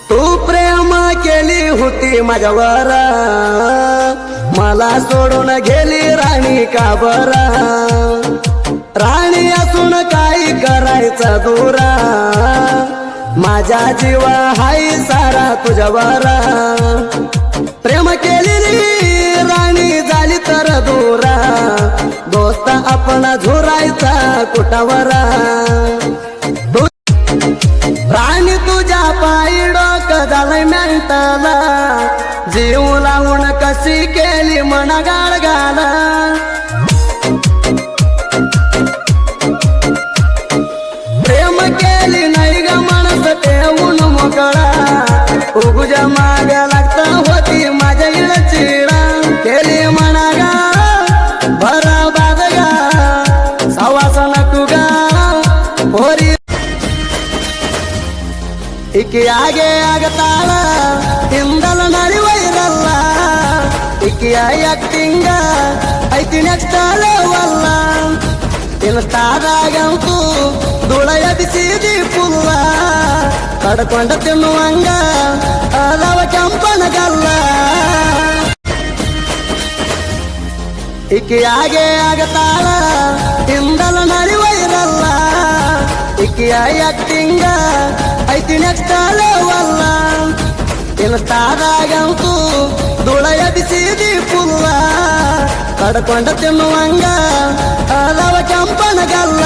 तू प्रेम केली होती माझ्यावर, मला सोडून गेली राणी का बरा. राणी असून काही करायचं दूरा, माझ्या जीवा हाय सारा तुझ्यावर. प्रेम केलेली राणी झाली तर दूरा, दोस्त आपण झुरायचा कुटावर. राणी तुझ्या पायी डोकं झालंय मेंटला, जीव लावून कशी केली मना गाळगाल. प्रेम केली नाही ग माणस ठेवून मोकळा, उगुजा माग लागत होती माझ्या इड चिडा. केली मना गा भरा बाद गा, सवासन तू गा पोरी. इकी आगे ಆಗತಾಳ ಹಿಂದಲ ನಡಿವೈರಲ್ಲ, ಇಕ್ಕಿ ಆಕ್ಟಿಂಗ ಐತಿ ನೆಕ್ಸ್ಟ್ ಲೆವೆಲ್ಲ. ಇನ್ಸ್ಟಾದಾಗಂತೂ ಧೂಳ ಎಬ್ಬಿಸಿದಿ ಪುಲ್ಲ, ಕಡ್ಕೊಂಡ ತಿನ್ನುವಂಗ ಅದಾವ ಕೆಂಪನಗಲ್ಲ. ಇಕ್ಕಿ ಆಗೆ ಆಗತಾಳ ಹಿಂದಲ ನಡಿವೈರಲ್ಲ, ಇಕ್ಕಿ ಆಕ್ಟಿಂಗ ಐತಿ ನೆಕ್ಸ್ಟ್ ಲೆವೆಲ್ಲ. ಇನ್ಸ್ಟಾದಾಗಂತೂ ಧೂಳ ಎಬ್ಬಿಸಿದಿ ಪುಲ್ಲ, ಕಡ್ಕೊಂಡ ತಿನ್ನುವಂಗ ಅದಾವ ಕೆಂಪನಗಲ್ಲ.